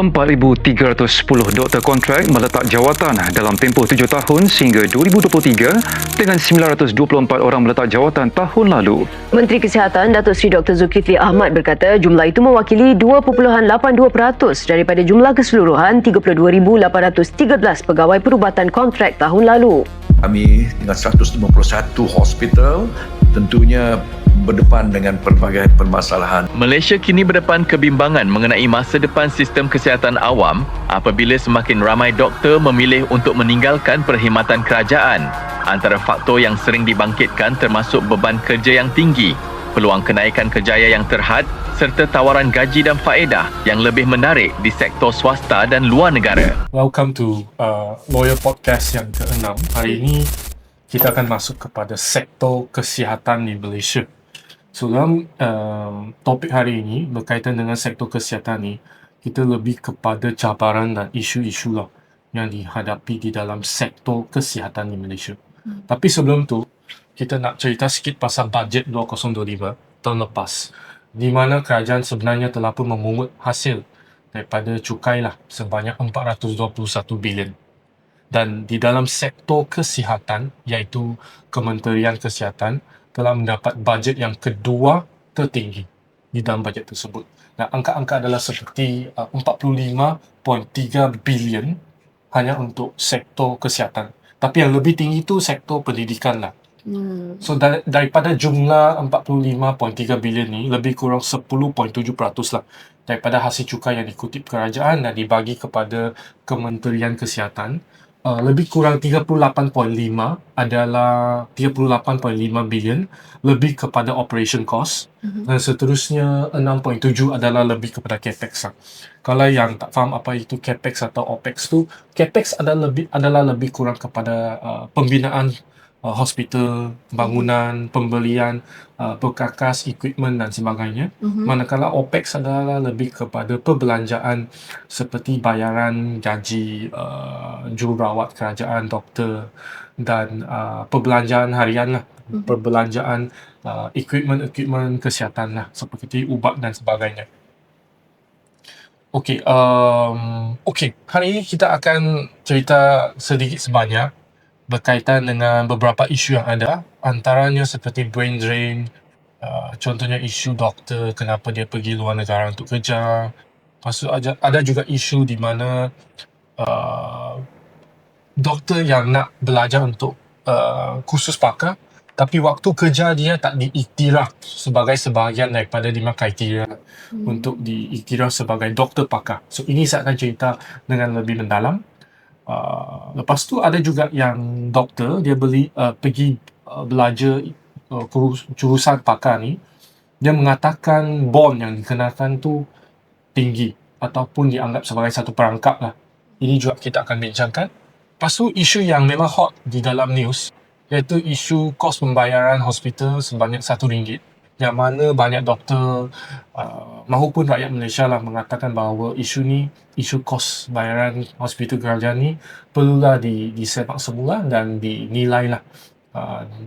4,310 doktor kontrak meletak jawatan dalam tempoh 7 tahun sehingga 2023 dengan 924 orang meletak jawatan tahun lalu. Menteri Kesihatan Datuk Seri Dr. Zulkifli Ahmad berkata jumlah itu mewakili 2.82% daripada jumlah keseluruhan 32,813 pegawai perubatan kontrak tahun lalu. Kami dengan 151 hospital tentunya berdepan dengan pelbagai permasalahan. Malaysia kini berdepan kebimbangan mengenai masa depan sistem kesihatan awam apabila semakin ramai doktor memilih untuk meninggalkan perkhidmatan kerajaan. Antara faktor yang sering dibangkitkan termasuk beban kerja yang tinggi, peluang kenaikan kerjaya yang terhad serta tawaran gaji dan faedah yang lebih menarik di sektor swasta dan luar negara. Welcome to Lawyer Podcast yang ke-6. Hari ini kita akan masuk kepada sektor kesihatan di Malaysia. So dalam topik hari ini berkaitan dengan sektor kesihatan ni, kita lebih kepada cabaran dan isu-isu lah yang dihadapi di dalam sektor kesihatan di Malaysia. Tapi sebelum tu, kita nak cerita sikit pasal bajet 2025 tahun lepas, di mana kerajaan sebenarnya telah pun memungut hasil daripada cukai lah sebanyak 421 bilion. Dan di dalam sektor kesihatan, iaitu Kementerian Kesihatan, telah mendapat bajet yang kedua tertinggi di dalam bajet tersebut. Dan angka-angka adalah seperti 45.3 bilion hanya untuk sektor kesihatan. Tapi yang lebih tinggi itu sektor pendidikan lah. So daripada jumlah 45.3 bilion ni, lebih kurang 10.7% lah daripada hasil cukai yang dikutip kerajaan dan dibagi kepada Kementerian Kesihatan. Lebih kurang 38.5 adalah 38.5 bilion lebih kepada operation cost, dan seterusnya 6.7 adalah lebih kepada capex lah. Kalau yang tak faham apa itu capex atau opex tu, capex adalah lebih kurang kepada pembinaan hospital, bangunan, pembelian perkakas, equipment dan sebagainya. Manakala OPEX adalah lebih kepada perbelanjaan seperti bayaran gaji jururawat kerajaan, doktor dan perbelanjaan harian lah, perbelanjaan equipment kesihatan lah seperti ubat dan sebagainya. Okey, hari ini kita akan cerita sedikit sebanyak berkaitan dengan beberapa isu yang ada, antaranya seperti brain drain, contohnya isu doktor kenapa dia pergi luar negara untuk kerja. Lepas tu ada juga isu di mana doktor yang nak belajar untuk kursus pakar, tapi waktu kerja dia tak diiktiraf sebagai sebahagian daripada 5 kriteria untuk diiktiraf sebagai doktor pakar. So ini saya akan cerita dengan lebih mendalam. Lepas tu ada juga yang doktor dia pergi belajar jurusan pakar ni, dia mengatakan bond yang dikenakan tu tinggi ataupun dianggap sebagai satu perangkap lah. Ini juga kita akan bincangkan. Lepas tu isu yang memang hot di dalam news, iaitu isu kos pembayaran hospital sebanyak RM1, yang mana banyak doktor maupun rakyat Malaysia lah mengatakan bahawa isu kos bayaran hospital kerajaan ni perlulah disepak semula dan dinilai lah.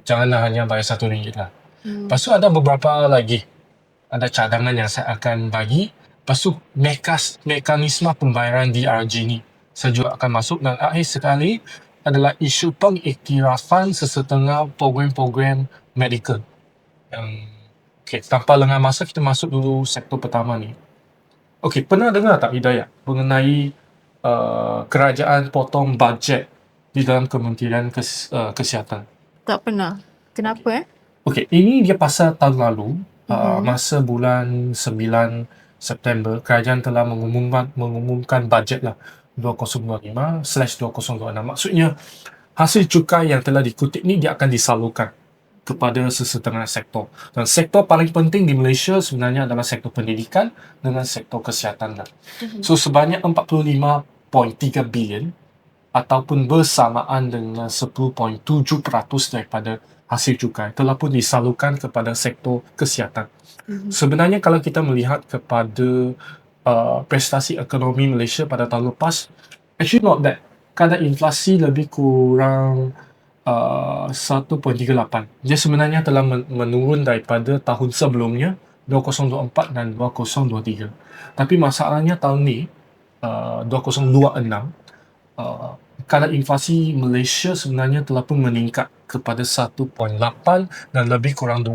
Janganlah hanya bayar RM1 lah. Lepas tu ada beberapa lagi, ada cadangan yang saya akan bagi. Lepas tu mekanisme pembayaran DRG ni saya juga akan masuk, dan akhir sekali adalah isu pengiktirafan sesetengah program-program medical. Okey, tanpa lengah masa, kita masuk dulu sektor pertama ni. Okey, pernah dengar tak Hidayat mengenai kerajaan potong bajet di dalam Kementerian Kesihatan? Tak pernah. Kenapa Okey, ini dia pasal tahun lalu, masa bulan 9 September, kerajaan telah mengumumkan bajet lah 2025/2026. Maksudnya hasil cukai yang telah dikutip ni dia akan disalurkan kepada sesetengah sektor. Dan sektor paling penting di Malaysia sebenarnya adalah sektor pendidikan dengan sektor kesihatan lah. So sebanyak 45.3 bilion ataupun bersamaan dengan 10.7% daripada hasil cukai telah pun disalurkan kepada sektor kesihatan. Sebenarnya kalau kita melihat kepada prestasi ekonomi Malaysia pada tahun lepas, actually not bad. Kadar inflasi lebih kurang 1.38. Dia sebenarnya telah menurun daripada tahun sebelumnya 2024 dan 2023. Tapi masalahnya tahun ni 2026, kadar inflasi Malaysia sebenarnya telah pun meningkat kepada 1.8 dan lebih kurang 2%.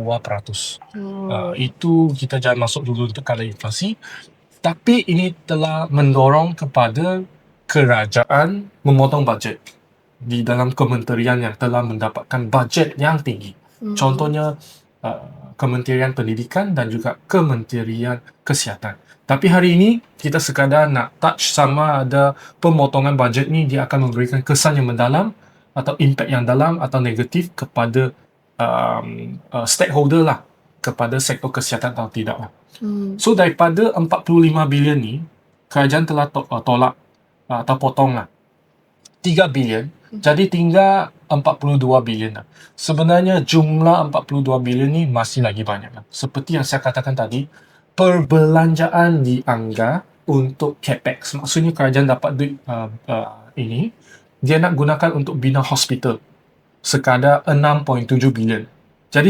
Itu kita jangan masuk dulu untuk kadar inflasi. Tapi ini telah mendorong kepada kerajaan memotong bajet di dalam kementerian yang telah mendapatkan bajet yang tinggi. Contohnya Kementerian Pendidikan dan juga Kementerian Kesihatan. Tapi hari ini kita sekadar nak touch sama ada pemotongan bajet ni dia akan memberikan kesan yang mendalam atau impact yang dalam atau negatif kepada stakeholder lah, kepada sektor kesihatan atau tidak lah. So daripada 45 bilion ni, kerajaan telah tolak atau potong lah 3 bilion, jadi tinggal 42 bilion lah. Sebenarnya jumlah 42 bilion ni masih lagi banyak lah. Seperti yang saya katakan tadi, perbelanjaan dianggar untuk capex. Maksudnya kerajaan dapat duit ini, dia nak gunakan untuk bina hospital sekadar 6.7 bilion. Jadi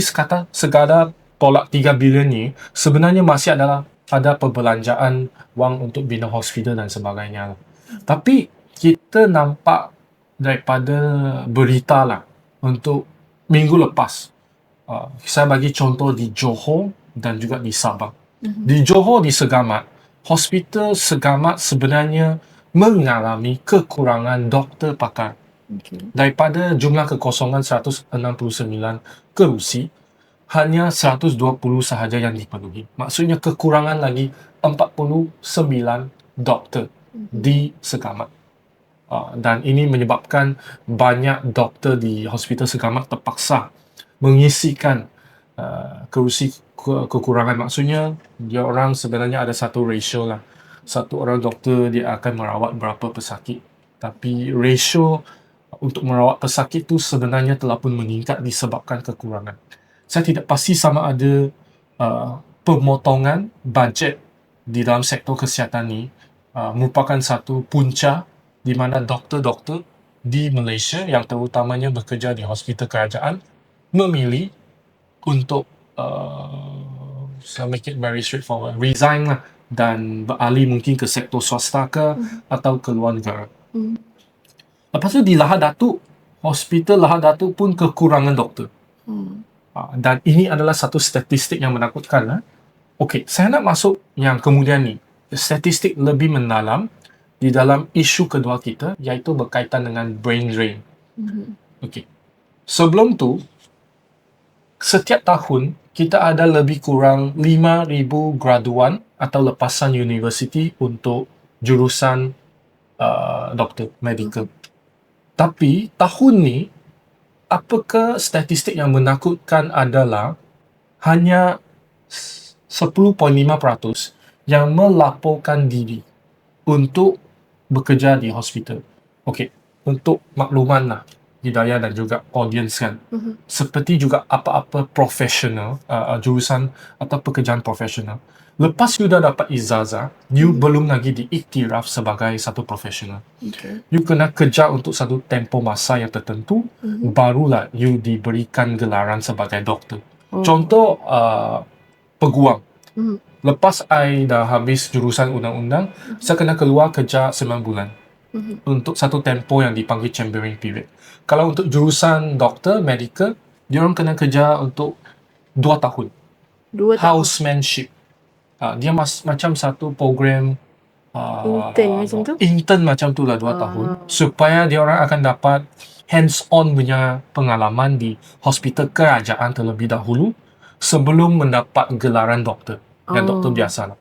sekadar tolak 3 bilion ni sebenarnya masih ada perbelanjaan wang untuk bina hospital dan sebagainya. Tapi kita nampak daripada berita lah untuk minggu lepas. Saya bagi contoh di Johor dan juga di Sabah. Di Johor, di Segamat, hospital Segamat sebenarnya mengalami kekurangan doktor pakar. Daripada jumlah kekosongan 169 kerusi, hanya 120 sahaja yang dipenuhi. Maksudnya kekurangan lagi 49 doktor di Segamat. Dan ini menyebabkan banyak doktor di hospital Segamat terpaksa mengisikan kerusi kekurangan. Maksudnya dia orang sebenarnya ada satu ratio lah. Satu orang doktor dia akan merawat berapa pesakit. Tapi ratio untuk merawat pesakit tu sebenarnya telah pun meningkat disebabkan kekurangan. Saya tidak pasti sama ada pemotongan bajet di dalam sektor kesihatan ni merupakan satu punca di mana doktor-doktor di Malaysia yang terutamanya bekerja di hospital kerajaan memilih untuk make it very straightforward, resign lah dan beralih mungkin ke sektor swasta ke atau ke luar negara. Lepas tu di Lahad Datuk, hospital Lahad Datuk pun kekurangan doktor. Dan ini adalah satu statistik yang menakutkan. Okey, saya nak masuk yang kemudian ni, statistik lebih mendalam di dalam isu kedua kita, iaitu berkaitan dengan brain drain. Okey. Sebelum tu, setiap tahun kita ada lebih kurang 5,000 graduan atau lepasan universiti untuk jurusan doktor, medical. Tapi tahun ni, apakah statistik yang menakutkan adalah hanya 10.5% yang melaporkan diri untuk bekerja di hospital. Okey, untuk makluman lah, Hidayah dan juga audience kan. Seperti juga apa-apa profesional, jurusan atau pekerjaan profesional. Lepas you dah dapat ijazah, you belum lagi diiktiraf sebagai satu profesional. You kena kerja untuk satu tempoh masa yang tertentu, barulah you diberikan gelaran sebagai doktor. Contoh, peguam. Lepas I dah habis jurusan undang-undang, saya kena keluar kerja 9 bulan untuk satu tempoh yang dipanggil chambering period. Kalau untuk jurusan doktor, medical, diorang kena kerja untuk 2 tahun. 2 tahun. Housemanship. Dia macam satu program Intern macam tu? Intern macam tu lah 2 tahun. Supaya diorang akan dapat hands-on punya pengalaman di hospital kerajaan terlebih dahulu sebelum mendapat gelaran doktor. Yang doktor biasa lah.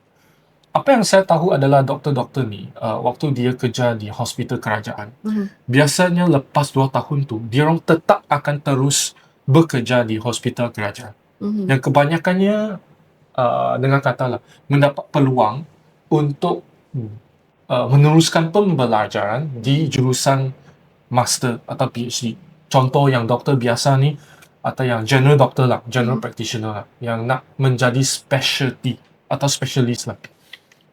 Apa yang saya tahu adalah doktor-doktor ni, waktu dia kerja di hospital kerajaan, biasanya lepas 2 tahun tu, dia orang tetap akan terus bekerja di hospital kerajaan. Yang kebanyakannya, dengan katalah, mendapat peluang untuk meneruskan pembelajaran di jurusan master atau PhD. Contoh yang doktor biasa ni, atau yang general doctor lah, general practitioner lah, yang nak menjadi specialty atau specialist lah.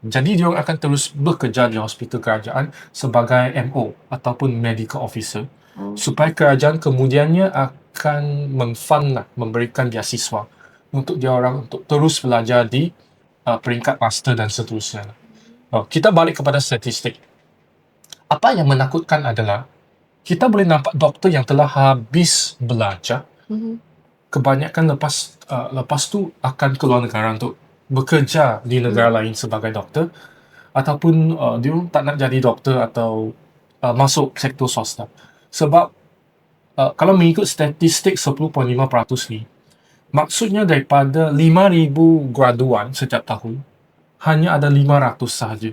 Jadi dia akan terus bekerja di hospital kerajaan sebagai MO ataupun medical officer, supaya kerajaan kemudiannya akan memfund lah, memberikan beasiswa untuk dia orang untuk terus belajar di peringkat master dan seterusnya. Kita balik kepada statistik. Apa yang menakutkan adalah kita boleh nampak doktor yang telah habis belajar, kebanyakan lepas tu akan keluar negara untuk bekerja di negara lain sebagai doktor, ataupun dia tak nak jadi doktor atau masuk sektor swasta. Sebab kalau mengikut statistik 10.5% ni, maksudnya daripada 5,000 graduan setiap tahun, hanya ada 500 sahaja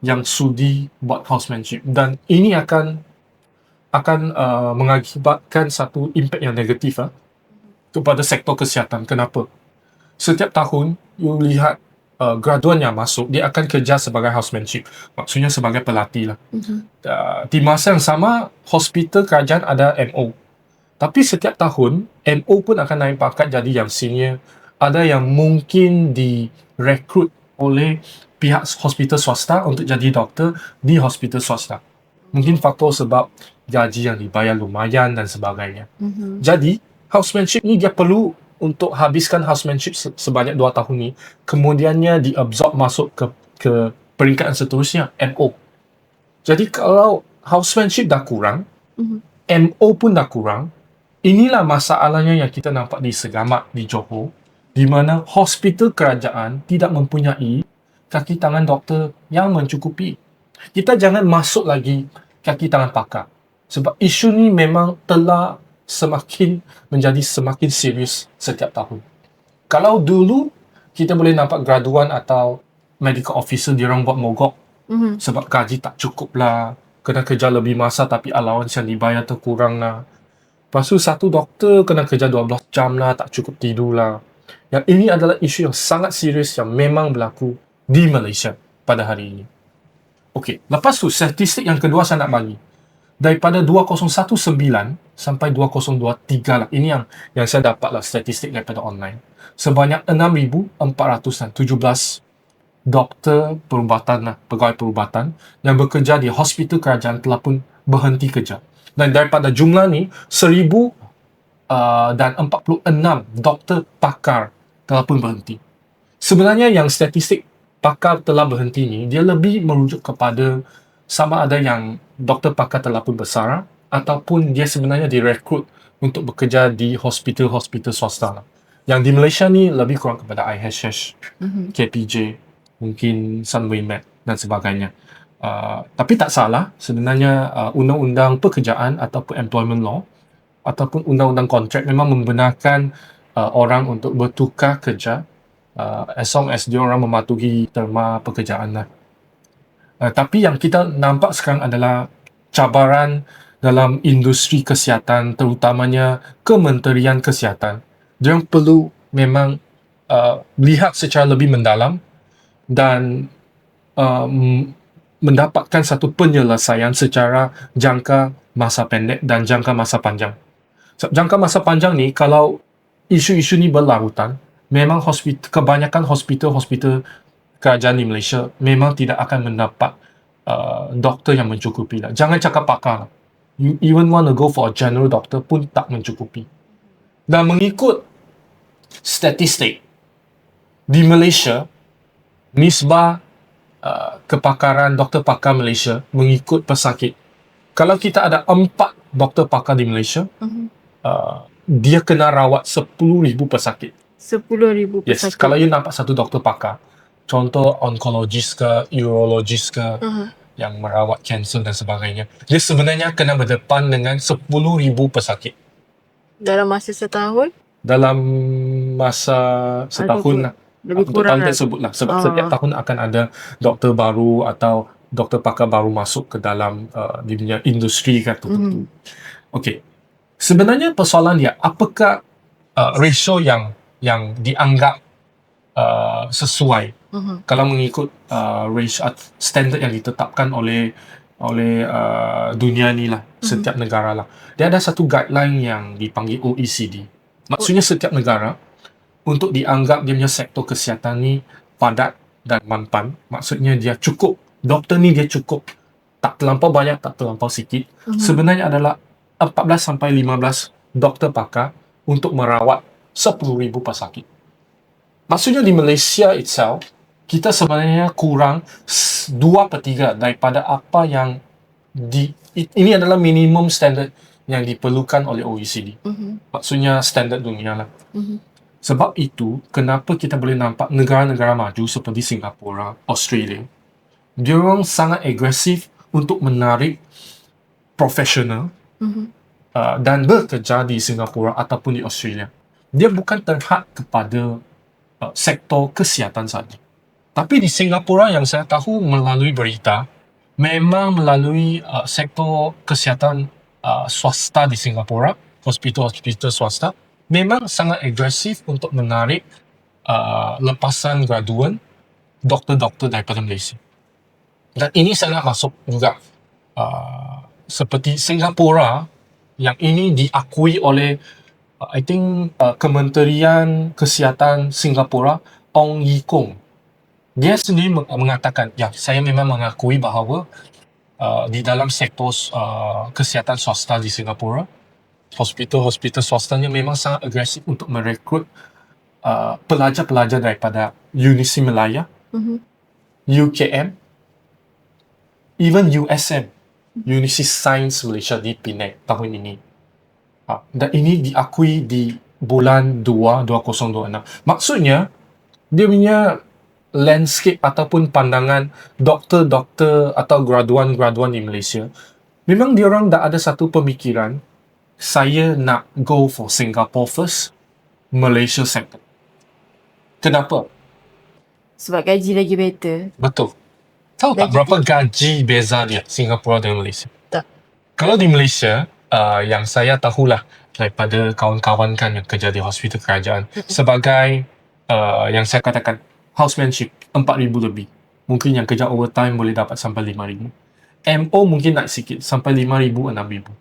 yang sudi buat housemanship, dan ini akan mengakibatkan satu impak yang negatif kepada sektor kesihatan. Kenapa? Setiap tahun you lihat graduan yang masuk, dia akan kerja sebagai housemanship, maksudnya sebagai pelatih lah. Di masa yang sama, hospital kerajaan ada MO, tapi setiap tahun MO pun akan naik pangkat jadi yang senior. Ada yang mungkin direkrut oleh pihak hospital swasta untuk jadi doktor di hospital swasta. Mungkin faktor sebab gaji yang dibayar lumayan dan sebagainya. Jadi, housemanship ni dia perlu untuk habiskan housemanship sebanyak 2 tahun ni, kemudiannya diabsorb masuk ke peringkat yang seterusnya, MO. Jadi, kalau housemanship dah kurang, MO pun dah kurang, inilah masalahnya yang kita nampak di Segamat, di Johor, di mana hospital kerajaan tidak mempunyai kaki tangan doktor yang mencukupi. Kita jangan masuk lagi kaki tangan pakar, sebab isu ni memang telah menjadi semakin serius setiap tahun. Kalau dulu kita boleh nampak graduan atau medical officer diorang buat mogok sebab gaji tak cukup lah, kena kerja lebih masa tapi allowance yang dibayar terkurang lah. Lepas tu satu doktor kena kerja 12 jam lah, tak cukup tidur lah. Yang ini adalah isu yang sangat serius yang memang berlaku di Malaysia pada hari ini. Okey, lepas tu statistik yang kedua saya nak bagi. Daripada 2019 sampai 2023 lah. Ini yang saya dapat lah statistik daripada online. Sebanyak 6,417 doktor perubatan lah, pegawai perubatan yang bekerja di hospital kerajaan telah pun berhenti kerja. Dan daripada jumlah ni, 1,046 doktor pakar telah pun berhenti. Sebenarnya yang statistik pakar telah berhenti ni, dia lebih merujuk kepada sama ada yang doktor pakar telah pun bersara ataupun dia sebenarnya direkrut untuk bekerja di hospital-hospital swasta lah. Yang di Malaysia ni lebih kurang kepada IHH, KPJ, mungkin Sunway Med dan sebagainya. Tapi tak salah, sebenarnya undang-undang pekerjaan ataupun employment law ataupun undang-undang kontrak memang membenarkan orang untuk bertukar kerja as long as dia orang mematuhi terma pekerjaan lah. Tapi yang kita nampak sekarang adalah cabaran dalam industri kesihatan, terutamanya Kementerian Kesihatan. Dia perlu memang lihat secara lebih mendalam dan mendapatkan satu penyelesaian secara jangka masa pendek dan jangka masa panjang. Jangka masa panjang ni, kalau isu-isu ni berlarutan, memang kebanyakan hospital kerajaan di Malaysia memang tidak akan mendapat doktor yang mencukupi lah. Jangan cakap pakar lah. You even want to go for a general doctor pun tak mencukupi. Dan mengikut statistik di Malaysia, nisbah kepakaran doktor pakar Malaysia mengikut pesakit. Kalau kita ada 4 doktor pakar di Malaysia, dia kena rawat 10,000 pesakit. 10,000 Yes, pesakit. kalau you nampak satu doktor pakar, contoh onkologis ke, urologis ke, yang merawat kanser dan sebagainya, dia sebenarnya kena berdepan dengan 10,000 pesakit Dalam masa setahun, dalam masa setahun lah. lebih Untuk kurang tahun lah. tersebut lah. Sebab setiap tahun akan ada doktor baru atau doktor pakar baru masuk ke dalam dia punya industri kan tertentu. Okey. Sebenarnya persoalan dia, apakah ratio yang dianggap sesuai kalau mengikut ratio standard yang ditetapkan oleh dunia ni lah, setiap negara lah. Dia ada satu guideline yang dipanggil OECD. Maksudnya setiap negara untuk dianggap dia punya sektor kesihatan ni padat dan mampan, maksudnya dia cukup, doktor ni dia cukup, tak terlampau banyak, tak terlampau sikit, sebenarnya adalah 14 sampai 15 doktor pakar untuk merawat 10,000 pesakit. Maksudnya di Malaysia itself, kita sebenarnya kurang 2/3 daripada apa yang ini adalah minimum standard yang diperlukan oleh OECD. Maksudnya standard dunia lah. Sebab itu, kenapa kita boleh nampak negara-negara maju seperti Singapura, Australia, diorang sangat agresif untuk menarik profesional dan bekerja di Singapura ataupun di Australia. Dia bukan terhad kepada sektor kesihatan saja. Tapi di Singapura yang saya tahu melalui berita, memang melalui sektor kesihatan swasta di Singapura, hospital-hospital swasta, memang sangat agresif untuk menarik lepasan graduan doktor-doktor daripada Malaysia. Dan ini sangat masuk juga seperti Singapura yang ini diakui oleh I think Kementerian Kesihatan Singapura, Ong Ye Kung. Dia sendiri mengatakan, ya, saya memang mengakui bahawa di dalam sektor kesihatan swasta di Singapura, hospital-hospital swastanya memang sangat agresif untuk merekrut pelajar-pelajar daripada Universiti Malaya, UKM, even USM, University Science Malaysia di Penang tahun ini. Dan ini diakui di bulan 2 2026. Maksudnya, dia punya landscape ataupun pandangan doktor-doktor atau graduan-graduan di Malaysia, memang diorang dah ada satu pemikiran, saya nak go for Singapore first, Malaysia second. Kenapa? Sebab gaji lagi better. Betul. Tahu tak Gaji berapa gaji beza dia Singapura dengan Malaysia? Tak. Kalau di Malaysia, yang saya tahulah daripada kawan-kawan kan yang kerja di hospital kerajaan, sebagai yang saya katakan housemanship 4,000 lebih. Mungkin yang kerja overtime boleh dapat sampai 5,000. MO mungkin naik sikit sampai 5,000, 6,000.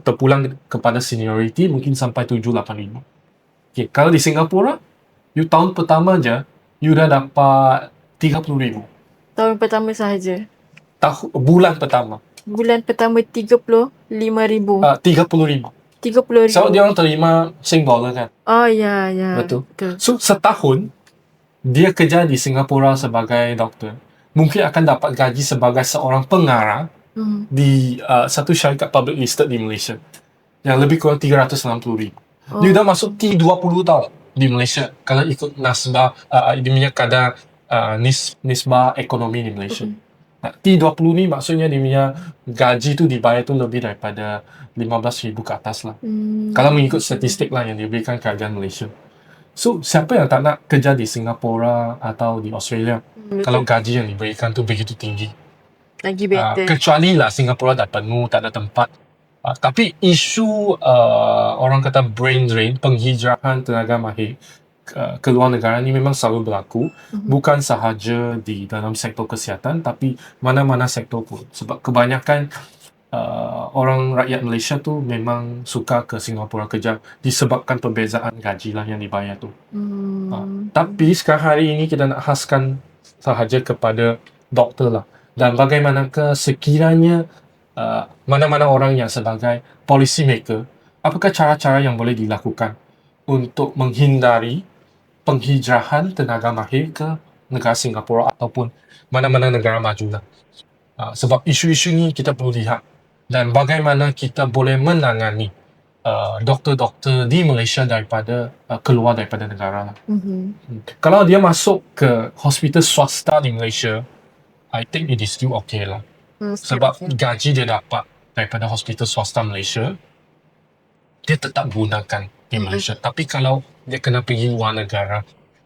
Terpulang kepada seniority mungkin sampai 7-8,000. Okay, kalau di Singapura, you tahun pertama je, you dah dapat 30,000. Tahun pertama sahaja. Bulan pertama. Bulan pertama 35,000. 30,000. 30,000. So, dia orang terima Sing dollar kan? Oh, ya, ya. Betul. So, setahun, dia kerja di Singapura sebagai doktor. Mungkin akan dapat gaji sebagai seorang pengarah di satu syarikat public listed di Malaysia. Yang lebih kurang 360,000. Dia dah masuk T20 tau di Malaysia. Kalau ikut nasbah, dia punya kadar nisbah ekonomi di Malaysia. T20 ni maksudnya dia punya gaji tu dibayar tu lebih daripada 15,000 ke atas lah. Kalau mengikut statistik lah yang diberikan kerajaan Malaysia. So, siapa yang tak nak kerja di Singapura atau di Australia kalau gaji yang diberikan tu begitu tinggi? Lagi better. Kecuali lah Singapura dah penuh, tak ada tempat. Tapi isu orang kata brain drain, penghijrahan tenaga mahir ke luar negara ni memang selalu berlaku. Bukan sahaja di dalam sektor kesihatan, tapi mana-mana sektor pun. Sebab kebanyakan orang rakyat Malaysia tu memang suka ke Singapura kerja disebabkan perbezaan gaji lah yang dibayar tu. Tapi sekarang hari ini kita nak khaskan sahaja kepada doktor lah. Dan bagaimanakah sekiranya mana-mana orang yang sebagai policy maker, apakah cara-cara yang boleh dilakukan untuk menghindari penghijrahan tenaga mahir ke negara Singapura ataupun mana-mana negara maju lah. Sebab isu-isu ni kita perlu lihat dan bagaimana kita boleh menangani doktor-doktor di Malaysia daripada keluar daripada negara lah. Kalau dia masuk ke hospital swasta di Malaysia, I think it is still okay lah. Sebab gaji dia dapat daripada hospital swasta Malaysia, dia tetap gunakan di Malaysia. Tapi kalau dia kena pergi luar negara,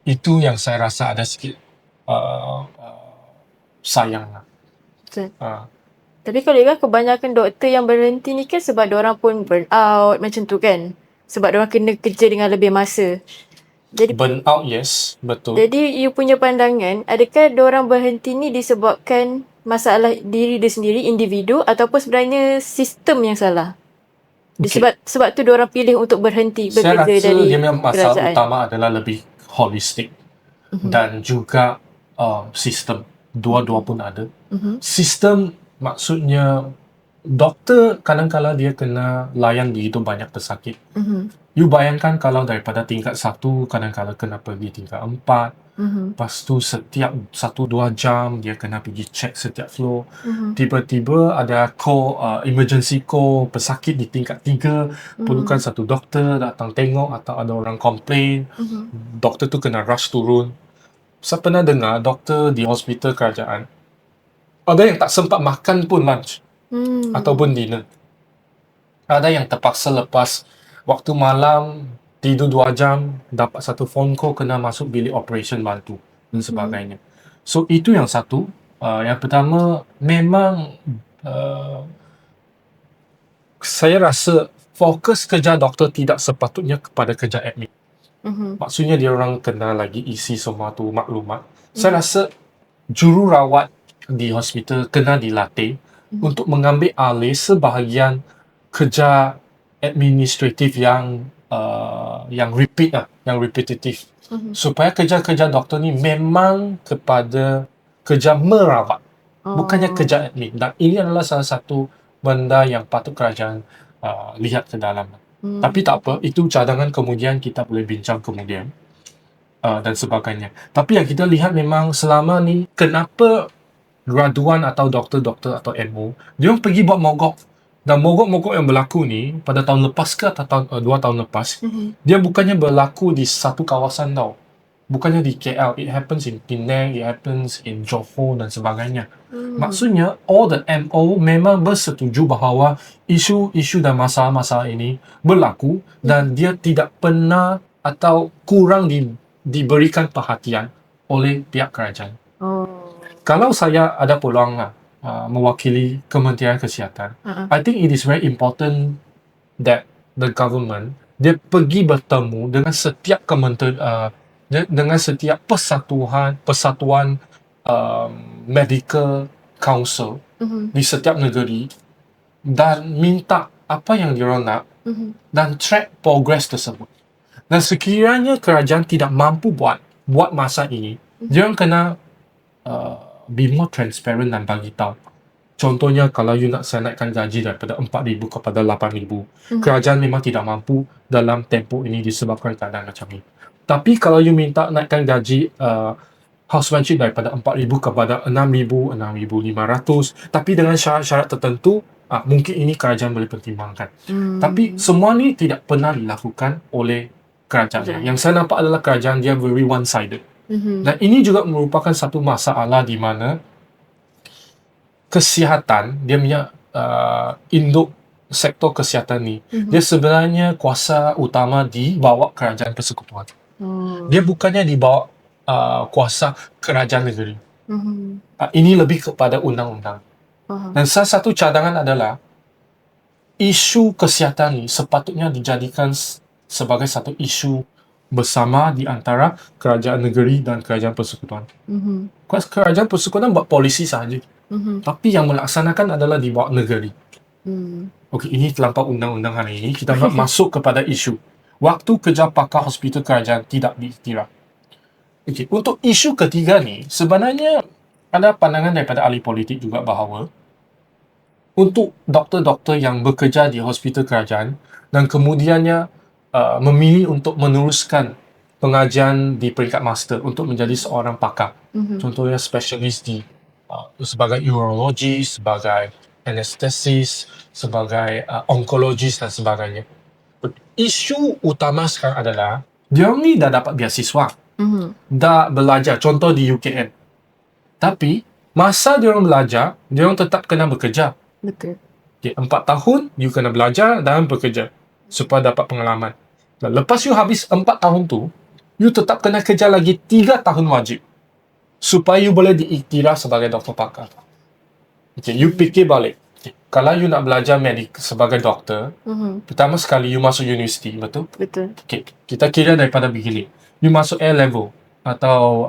itu yang saya rasa ada sikit sayang lah. Tapi kalau kan kebanyakan doktor yang berhenti ni kan sebab diorang pun burn out macam tu kan. Sebab diorang kena kerja dengan lebih masa. Jadi Burn out, yes, betul. Jadi you punya pandangan, adakah diorang berhenti ni disebabkan masalah diri dia sendiri, individu, ataupun sebenarnya sistem yang salah? Sebab tu diorang pilih untuk berhenti Saya bekerja rasa dari dia memang masalah kerajaan. utama adalah lebih holistik dan juga sistem. Dua-dua pun ada. Sistem maksudnya doktor kadang-kadang dia kena layan begitu banyak pesakit. You bayangkan kalau daripada tingkat 1 kadang-kadang kena pergi tingkat 4. Lepas tu setiap 1-2 jam dia kena pergi check setiap floor. Tiba-tiba ada emergency call pesakit di tingkat 3, perlukan satu doktor datang tengok atau ada orang complain. Doktor tu kena rush turun. Saya pernah dengar doktor di hospital kerajaan ada yang tak sempat makan pun lunch ataupun dinner. Ada yang terpaksa lepas waktu malam tidur 2 jam, dapat satu phone call kena masuk bilik operation bantu dan sebagainya. So itu yang satu. Yang pertama memang saya rasa fokus kerja doktor tidak sepatutnya kepada kerja admin. Maksudnya dia orang kena lagi isi semua tu maklumat. Saya rasa jururawat di hospital kena dilatih untuk mengambil alih sebahagian kerja administratif yang repeat yang repetitif. Supaya kerja-kerja doktor ni memang kepada kerja merawat, bukannya kerja admin. Dan ini adalah salah satu benda yang patut kerajaan lihat ke dalam. Tapi tak apa, itu cadangan kemudian kita boleh bincang kemudian dan sebagainya. Tapi yang kita lihat memang selama ni kenapa graduan atau doktor-doktor atau MO dia orang pergi buat mogok. Dan mogok-mogok yang berlaku ni pada tahun lepas ke atau 2 tahun lepas, dia bukannya berlaku di satu kawasan tau. Bukannya di KL, it happens in Penang, it happens in Johor dan sebagainya. Maksudnya all the MO memang bersetuju bahawa isu-isu dan masalah-masalah ini berlaku dan dia tidak pernah atau kurang diberikan perhatian oleh pihak kerajaan. Kalau saya ada peluang mewakili Kementerian Kesihatan, I think it is very important that the government dia pergi bertemu dengan setiap dengan setiap persatuan medical council di setiap negeri dan minta apa yang diorang nak dan track progress tersebut. Dan sekiranya kerajaan tidak mampu buat masa ini, diorang kena be more transparent dan bagi tahu. Contohnya kalau you nak saya naikkan gaji daripada 4,000 kepada 8,000, kerajaan memang tidak mampu dalam tempoh ini disebabkan keadaan macam ini. Tapi kalau you minta naikkan gaji housemanship daripada 4,000 kepada 6,000, 6,500, tapi dengan syarat-syarat tertentu, mungkin ini kerajaan boleh pertimbangkan. Tapi semua ni tidak pernah dilakukan oleh kerajaan. Yang saya nampak adalah kerajaan dia very one-sided. Dan ini juga merupakan satu masalah di mana kesihatan, dia punya induk sektor kesihatan ni, dia sebenarnya kuasa utama di bawah kerajaan persekutuan. Dia bukannya di bawah kuasa kerajaan negeri. Ini lebih kepada undang-undang. Dan salah satu cadangan adalah isu kesihatan ni sepatutnya dijadikan sebagai satu isu bersama di antara kerajaan negeri dan kerajaan persekutuan. Kerajaan persekutuan buat polisi sahaja. Tapi yang melaksanakan adalah di bawah negeri. Okey, ini terlampau undang-undang hari ini. Kita nak masuk kepada isu. Waktu kerja pakar hospital kerajaan tidak diiktiraf. Okey, untuk isu ketiga ni, sebenarnya ada pandangan daripada ahli politik juga bahawa untuk doktor-doktor yang bekerja di hospital kerajaan dan kemudiannya memilih untuk meneruskan pengajian di peringkat master untuk menjadi seorang pakar. Contohnya spesialis di sebagai urologi, sebagai anestesis, sebagai onkologis dan sebagainya. Isu utama sekarang adalah dia ni dah dapat beasiswa, dah belajar, contoh di UKM. Tapi masa dia orang belajar, dia orang tetap kena bekerja. Betul. Okay, 4 tahun you kena belajar dan bekerja supaya dapat pengalaman. Dan lepas you habis 4 tahun tu, you tetap kena kerja lagi 3 tahun wajib supaya you boleh diiktiraf sebagai doktor pakar. Okay, you fikir balik. Okay, kalau you nak belajar sebagai doktor, pertama sekali you masuk universiti, betul? Betul. Okay, kita kira daripada begini. You masuk A level atau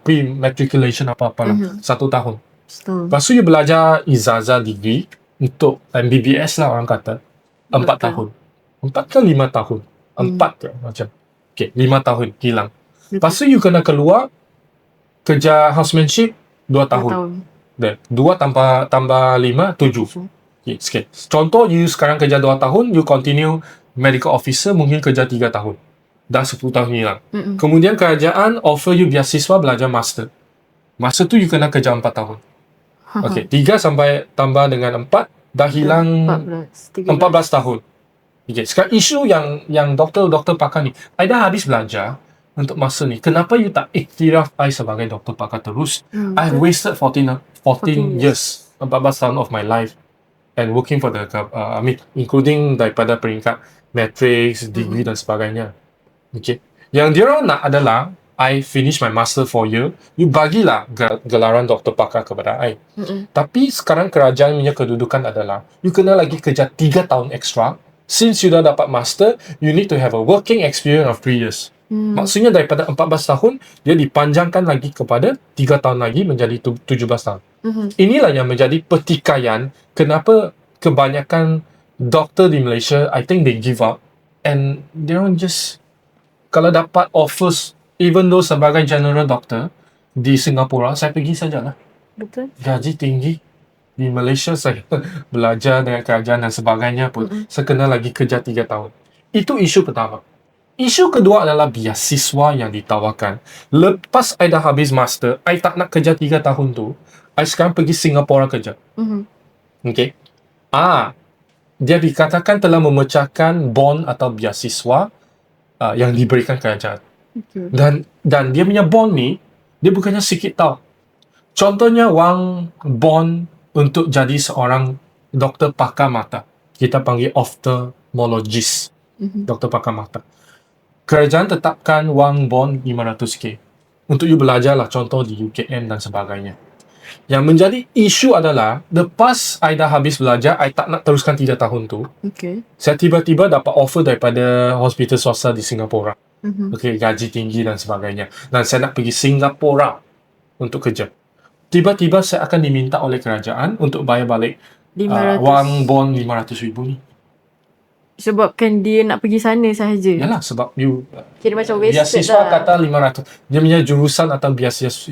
pre-matriculation apa-apa lah, 1 tahun. Lepas tu you belajar ijazah degree untuk MBBS lah orang kata, 4 tahun. 4 ke 5 tahun? 4 ke macam. Okay, 5 tahun hilang. Lepas tu you kena keluar kerja housemanship 2 tahun. Dan 2 tambah 5, 7. Okay, sikit. Contoh you sekarang kerja 2 tahun, you continue medical officer mungkin kerja 3 tahun. Dah 10 tahun hilang. Kemudian kerajaan offer you beasiswa belajar master. Masa tu you kena kerja 4 tahun. Okey, 3 sampai tambah dengan 4 dah hilang 14 tahun. Okay. Sekarang isu yang doktor pakar ni, I dah habis belajar untuk masa ni. Kenapa you tak iktiraf I sebagai doktor pakar terus? I wasted 14 years, 14 tahun of my life and working for the including daripada peringkat matrix, degree dan sebagainya. Okay. Yang diorang nak adalah I finish my master 4 year, you bagilah gelaran doktor pakar kepada I. Tapi sekarang kerajaan punya kedudukan adalah you kena lagi kerja 3 tahun extra. Since you dah dapat master, you need to have a working experience of 3 years. Maksudnya daripada 14 tahun, dia dipanjangkan lagi kepada 3 tahun lagi menjadi 17 tahun. Inilah yang menjadi pertikaian kenapa kebanyakan doktor di Malaysia, I think they give up. And they don't just, kalau dapat offers, even though sebagai general doctor di Singapura, saya pergi sajalah. Betul. Gaji tinggi. Di Malaysia saya belajar dengan kerajaan dan sebagainya pun, saya kena lagi kerja 3 tahun. Itu isu pertama. Isu kedua adalah beasiswa yang ditawarkan. Lepas I dah habis master, I tak nak kerja 3 tahun tu, I sekarang pergi Singapura kerja. Okay. Dia dikatakan telah memecahkan bond atau beasiswa yang diberikan kerajaan. Dan dia punya bond ni, dia bukannya sikit tau. Contohnya wang bond untuk jadi seorang doktor pakar mata. Kita panggil ophthalmologist. Doktor pakar mata. Kerajaan tetapkan wang bond 500k. Untuk you belajarlah contoh di UKM dan sebagainya. Yang menjadi isu adalah, lepas I dah habis belajar, I tak nak teruskan 3 tahun tu. Saya tiba-tiba dapat offer daripada hospital swasta di Singapura. Gaji tinggi dan sebagainya. Dan saya nak pergi Singapura untuk kerja. Tiba-tiba saya akan diminta oleh kerajaan untuk bayar balik wang bond 500,000 ni. Sebabkan dia nak pergi sana sahaja. Yalah, sebab you Kira macam wasted beasiswa lah. kata 500. Dia punya jurusan atau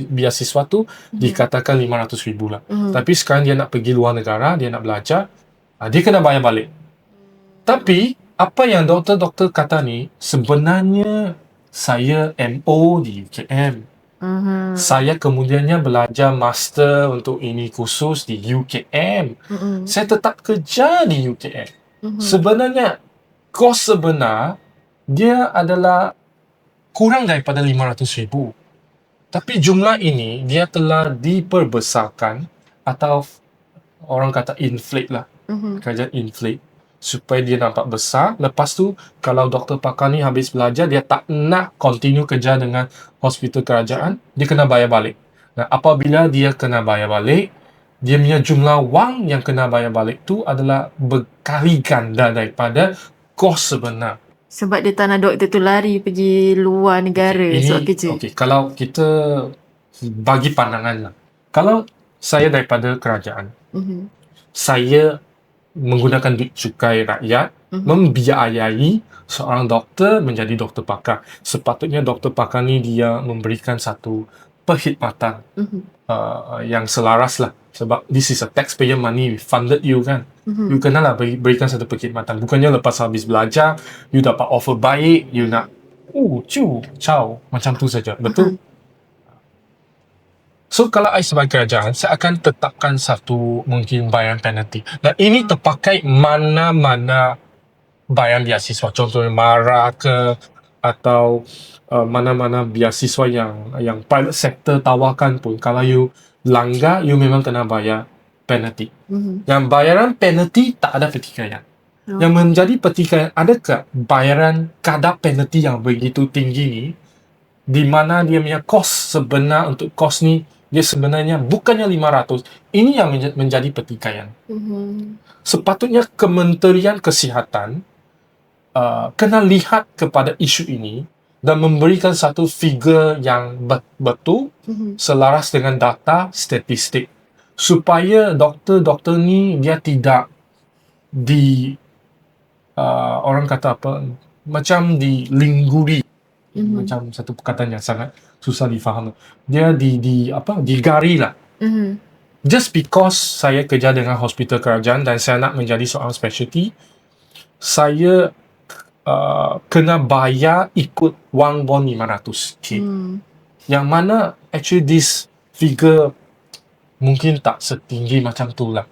beasiswa tu dikatakan 500,000 lah. Tapi sekarang dia nak pergi luar negara, dia nak belajar, dia kena bayar balik. Tapi apa yang doktor-doktor kata ni, sebenarnya saya MO di UKM. Saya kemudiannya belajar master untuk ini khusus di UKM. Saya tetap kerja di UKM. Sebenarnya kos sebenar dia adalah kurang daripada 500,000. Tapi jumlah ini dia telah diperbesarkan atau orang kata inflate lah. Kerajaan inflate supaya dia nampak besar. Lepas tu, kalau doktor pakar ni habis belajar, dia tak nak continue kerja dengan hospital kerajaan, dia kena bayar balik. Dan apabila dia kena bayar balik, dia punya jumlah wang yang kena bayar balik tu adalah berkali ganda daripada kos sebenar. Sebab dia tak nak doktor tu lari pergi luar negara sebab kerja. Kalau kita bagi pandangan lah. Kalau saya daripada kerajaan, saya menggunakan duit cukai rakyat, membiayai seorang doktor menjadi doktor pakar. Sepatutnya doktor pakar ni dia memberikan satu perkhidmatan yang selaras lah. Sebab this is a taxpayer money, we funded you kan. You kenalah berikan satu perkhidmatan. Bukannya lepas habis belajar, you dapat offer baik, you nak ciao, macam tu saja. Betul? So, kalau I sebagai kerajaan, saya akan tetapkan satu mungkin bayaran penalti. Dan ini terpakai mana-mana bayaran beasiswa. Contohnya MARA ke atau mana-mana beasiswa yang private sector tawarkan pun. Kalau you langgar, you memang kena bayar penalti. Yang bayaran penalti tak ada pertikaian. Yang menjadi pertikaian, adakah bayaran kadar penalti yang begitu tinggi ni, di mana dia punya kos sebenar untuk kos ni, dia sebenarnya bukannya 500. Ini yang menjadi pertikaian. Sepatutnya Kementerian Kesihatan kena lihat kepada isu ini dan memberikan satu figure yang betul, selaras dengan data statistik, supaya doktor-doktor ni dia tidak orang kata apa, macam dilingguri. Macam satu perkataan yang sangat susah difaham. Dia digari lah. Just because saya kerja dengan hospital kerajaan dan saya nak menjadi seorang specialty, saya kena bayar ikut wang bond 500k. Yang mana actually this figure mungkin tak setinggi macam tu lah.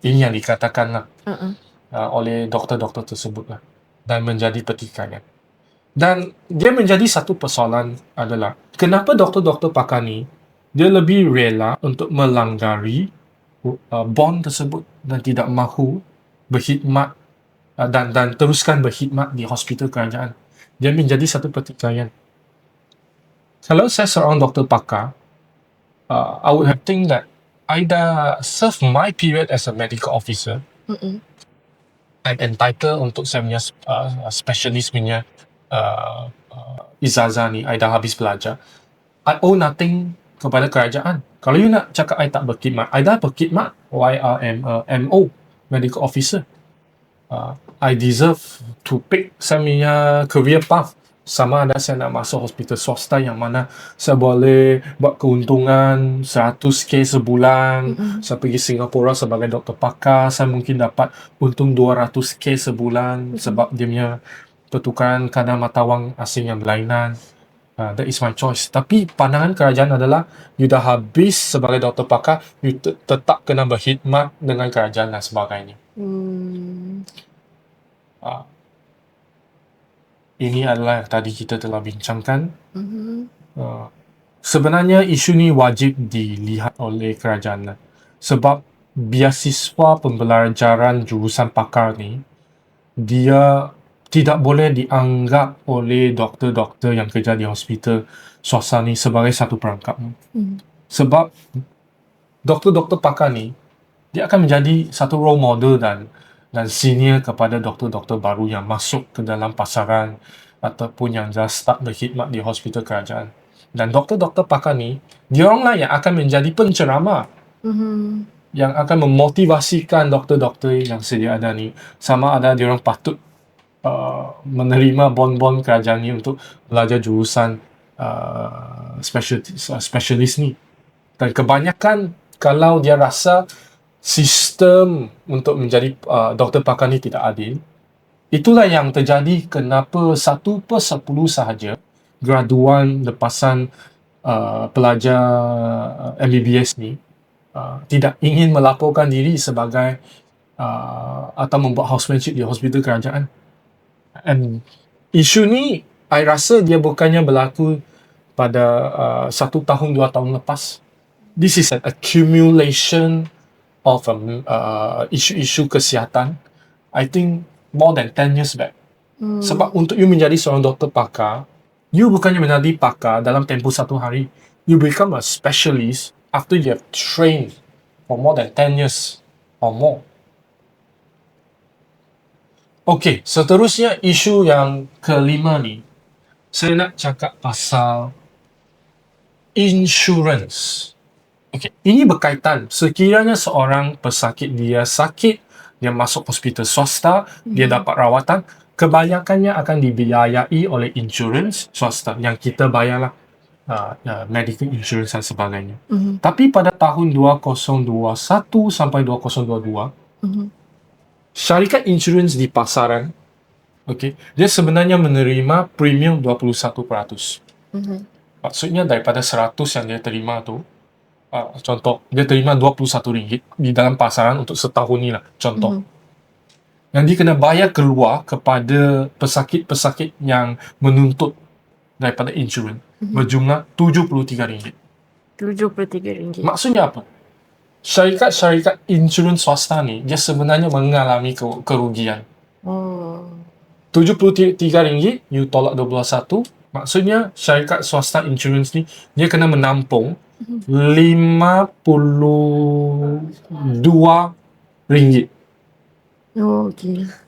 Ini yang dikatakan lah oleh doktor-doktor tersebut lah. Dan menjadi pertikaian. Dan dia menjadi satu persoalan adalah kenapa doktor-doktor pakar ni dia lebih rela untuk melanggari bond tersebut dan tidak mahu berkhidmat dan teruskan berkhidmat di hospital kerajaan. Dia menjadi satu pertikaian. Kalau saya seorang doktor pakar, I would have think that I dah serve my period as a medical officer. I'm entitled untuk saya punya specialist punya ijazah ni. I dah habis belajar. I owe nothing kepada kerajaan. Kalau you nak cakap I tak berkhidmat, I dah berkhidmat. I am a MO, medical officer. I deserve to pick saya punya career path. Sama ada saya nak masuk hospital swasta yang mana saya boleh buat keuntungan 100k sebulan. Saya pergi Singapura sebagai doktor pakar, saya mungkin dapat untung 200k sebulan sebab dia punya pertukaran kadar mata wang asing yang berlainan. That is my choice. Tapi pandangan kerajaan adalah you dah habis sebagai doktor pakar, you tetap kena berkhidmat dengan kerajaan dan sebagainya. Ini adalah yang tadi kita telah bincangkan. Sebenarnya isu ni wajib dilihat oleh kerajaan sebab beasiswa pembelajaran jurusan pakar ni dia tidak boleh dianggap oleh doktor-doktor yang kerja di hospital swasta ni sebagai satu perangkap. Sebab doktor-doktor pakar ni dia akan menjadi satu role model dan senior kepada doktor-doktor baru yang masuk ke dalam pasaran ataupun yang dah start berkhidmat di hospital kerajaan. Dan doktor-doktor pakar ni, dioranglah yang akan menjadi penceramah. Yang akan memotivasikan doktor-doktor yang sedia ada ni. Sama ada diorang patut menerima bon-bon kerajaan ni untuk belajar jurusan specialist ni. Dan kebanyakan kalau dia rasa sistem untuk menjadi doktor pakar ni tidak adil, itulah yang terjadi kenapa 1/10 sahaja graduan lepasan pelajar MBBS ni tidak ingin melaporkan diri sebagai atau membuat housemanship di hospital kerajaan. And isu ni I rasa dia bukannya berlaku pada 1 tahun 2 tahun lepas. This is an accumulation of isu-isu kesihatan, I think more than 10 years back. Sebab untuk you menjadi seorang doktor pakar, you bukannya menjadi pakar dalam tempoh 1 hari. You become a specialist after you have trained for more than 10 years or more. Okey, seterusnya isu yang kelima ni, saya nak cakap pasal insurance. Okey, ini berkaitan sekiranya seorang pesakit dia sakit, dia masuk hospital swasta, dia dapat rawatan, kebanyakannya akan dibiayai oleh insurans swasta yang kita bayarlah medical insurance dan sebagainya. Tapi pada tahun 2021 sampai 2022, syarikat insurans di pasaran, dia sebenarnya menerima premium 21%. Maksudnya daripada 100 yang dia terima tu, contoh, dia terima RM21 di dalam pasaran untuk setahun ni lah, contoh. Yang dia kena bayar keluar kepada pesakit-pesakit yang menuntut daripada insurans berjumlah RM73. RM73. Maksudnya apa? Syarikat insurans swasta ni dia sebenarnya mengalami kerugian. RM73 you tolak 21, maksudnya syarikat swasta insurans ni dia kena menampung RM52.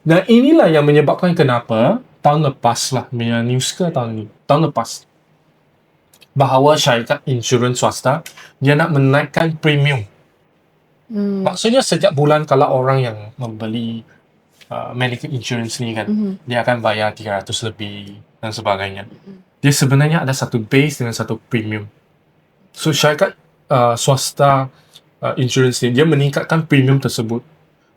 Dan inilah yang menyebabkan kenapa tahun lepas lah, news ke tahun lepas, bahawa syarikat insurans swasta dia nak menaikkan premium. Maksudnya setiap bulan kalau orang yang membeli medical insurance ni kan, dia akan bayar 300 lebih dan sebagainya. Dia sebenarnya ada satu base dengan satu premium. So syarikat swasta insurance ni dia meningkatkan premium tersebut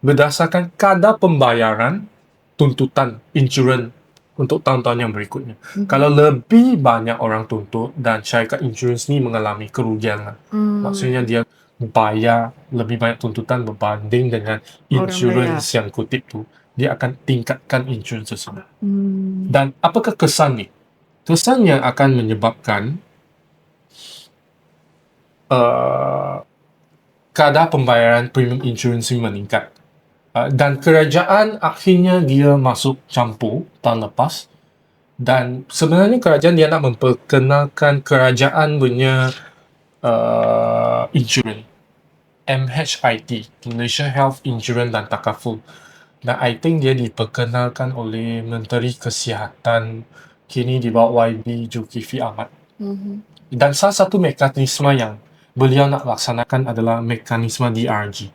berdasarkan kadar pembayaran tuntutan insurans untuk tahun-tahun yang berikutnya. Kalau lebih banyak orang tuntut dan syarikat insurans ni mengalami kerugian lah. Maksudnya dia bayar lebih banyak tuntutan berbanding dengan insurans yang kutip tu, dia akan tingkatkan insurans tersebut. Dan apakah kesan ni? Kesan yang akan menyebabkan kadar pembayaran premium insurans ini meningkat. Dan kerajaan akhirnya dia masuk campur tahun lepas, dan sebenarnya kerajaan dia nak memperkenalkan kerajaan punya insurans, MHIT, Malaysia Health Insurance dan Takaful. Dan I think dia diperkenalkan oleh Menteri Kesihatan kini di bawah YB Zulkifli Ahmad. Dan salah satu mekanisme yang beliau nak laksanakan adalah mekanisme DRG.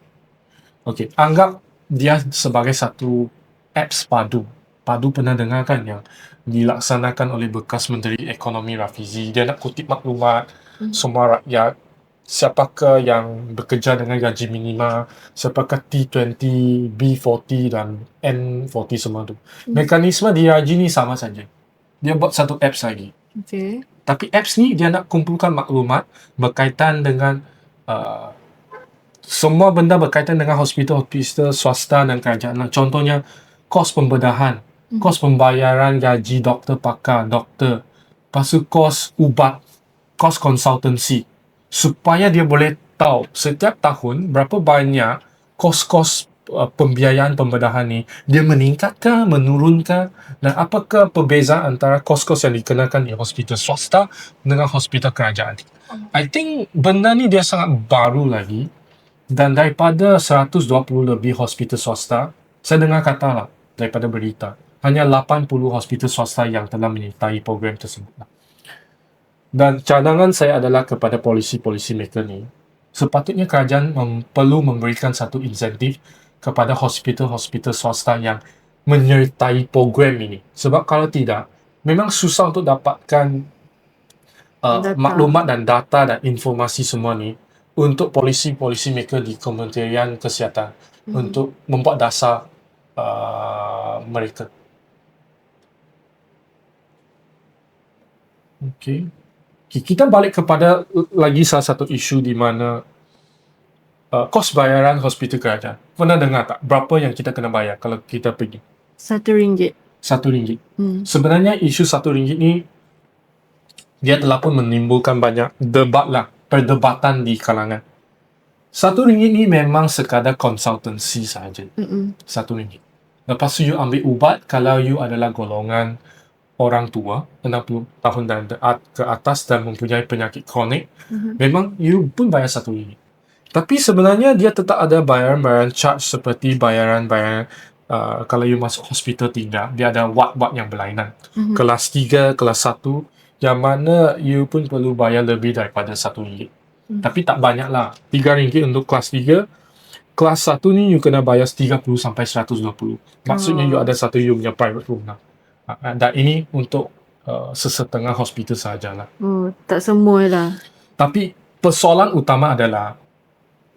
Okey, anggap dia sebagai satu apps padu. Padu pernah dengar kan, yang dilaksanakan oleh bekas Menteri Ekonomi Rafizi. Dia nak kutip maklumat semua rakyat, siapakah yang bekerja dengan gaji minima, siapakah T20, B40 dan N40 semua tu. Mekanisme DRG ni sama saja. Dia buat satu apps lagi. Okay. Tapi apps ni dia nak kumpulkan maklumat berkaitan dengan semua benda berkaitan dengan hospital-hospital swasta dan kerajaan. Contohnya, kos pembedahan, kos pembayaran gaji doktor pakar, doktor, lepas tu kos ubat, kos konsultansi, supaya dia boleh tahu setiap tahun berapa banyak kos-kos pembiayaan pembedahan ni, dia meningkatkah, menurunkan, dan apakah perbezaan antara kos-kos yang dikenakan di hospital swasta dengan hospital kerajaan. I think benda ni dia sangat baru lagi, dan daripada 120 lebih hospital swasta, saya dengar kata lah daripada berita, hanya 80 hospital swasta yang telah menyertai program tersebut. Dan cadangan saya adalah kepada polisi-polisi maker ni, sepatutnya kerajaan perlu memberikan satu insentif kepada hospital-hospital swasta yang menyertai program ini. Sebab kalau tidak, memang susah untuk dapatkan maklumat dan data dan informasi semua ni untuk polisi-polisi maker di Kementerian Kesihatan untuk membuat dasar mereka. Okey. Kita balik kepada lagi salah satu isu di mana kos bayaran hospital kerajaan. Pernah dengar tak berapa yang kita kena bayar kalau kita pergi? RM1. RM1. Sebenarnya isu RM1 ni dia telah pun menimbulkan banyak debat lah, perdebatan di kalangan. RM1 ni memang sekadar konsultansi sahaja. RM1. Lepas tu you ambil ubat kalau you adalah golongan orang tua 60 tahun dan ke atas dan mempunyai penyakit kronik, memang you pun bayar RM1. Tapi sebenarnya dia tetap ada bayaran-bayaran charge seperti bayaran-bayaran kalau you masuk hospital tinggal, dia ada ward-ward yang berlainan. Kelas 3, kelas 1, yang mana you pun perlu bayar lebih daripada RM1. Tapi tak banyak lah. RM3 untuk kelas 3. Kelas 1 ni you kena bayar 30 sampai 120. Maksudnya you ada satu you punya private room lah. Dan ini untuk sesetengah hospital sahajalah. Oh, tak semua lah. Tapi persoalan utama adalah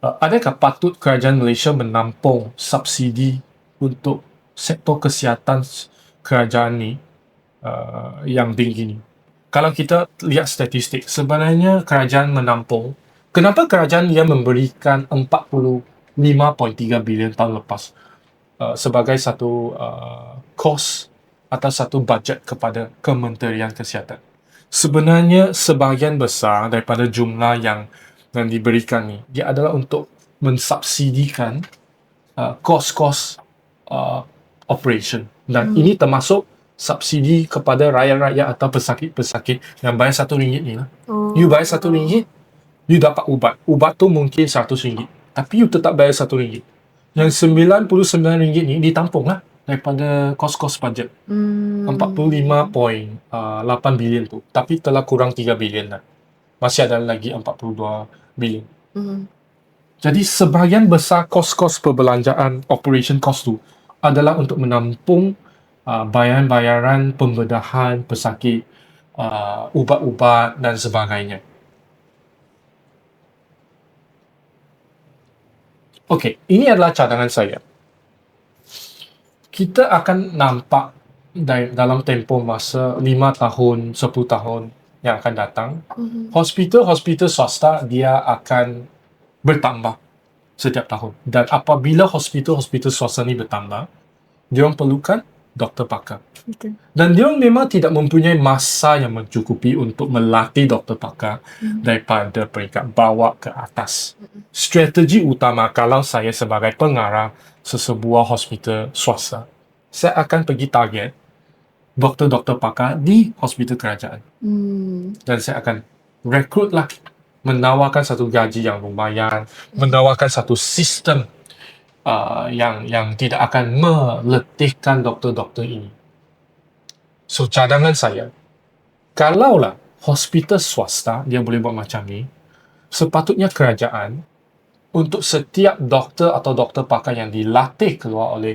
adakah patut kerajaan Malaysia menampung subsidi untuk sektor kesihatan kerajaan ni yang tinggi ni? Kalau kita lihat statistik, sebenarnya kerajaan menampung. Kenapa kerajaan dia memberikan 45.3 bilion tahun lepas sebagai satu kos atau satu bajet kepada Kementerian Kesihatan? Sebenarnya sebahagian besar daripada jumlah yang diberikan ni, dia adalah untuk mensubsidikan kos-kos operation. Dan ini termasuk subsidi kepada rakyat-rakyat atau pesakit-pesakit yang bayar RM1 ni lah. You bayar RM1, you dapat ubat. Ubat tu mungkin RM100, tapi you tetap bayar RM1. Yang RM99 ni ditampung lah daripada kos-kos bajet. 45.8 bilion tu. Tapi telah kurang 3 bilion lah. Masih ada lagi 42 bilion. Jadi sebahagian besar kos-kos perbelanjaan operation cost tu adalah untuk menampung bayaran-bayaran pembedahan pesakit, ubat-ubat dan sebagainya. Okey, ini adalah cadangan saya. Kita akan nampak dalam tempoh masa 5 tahun, 10 tahun yang akan datang, hospital-hospital swasta dia akan bertambah setiap tahun. Dan apabila hospital-hospital swasta ni bertambah, dia orang perlukan doktor pakar. Betul. Dan dia orang memang tidak mempunyai masa yang mencukupi untuk melatih doktor pakar daripada peringkat bawah ke atas. Strategi utama kalau saya sebagai pengarah sesebuah hospital swasta, saya akan pergi target doktor-doktor pakar di hospital kerajaan. Dan saya akan rekrut lah, menawarkan satu gaji yang lumayan, menawarkan satu sistem yang tidak akan meletihkan doktor-doktor ini. So cadangan saya, kalaulah hospital swasta dia boleh buat macam ni, sepatutnya kerajaan untuk setiap doktor atau doktor pakar yang dilatih keluar oleh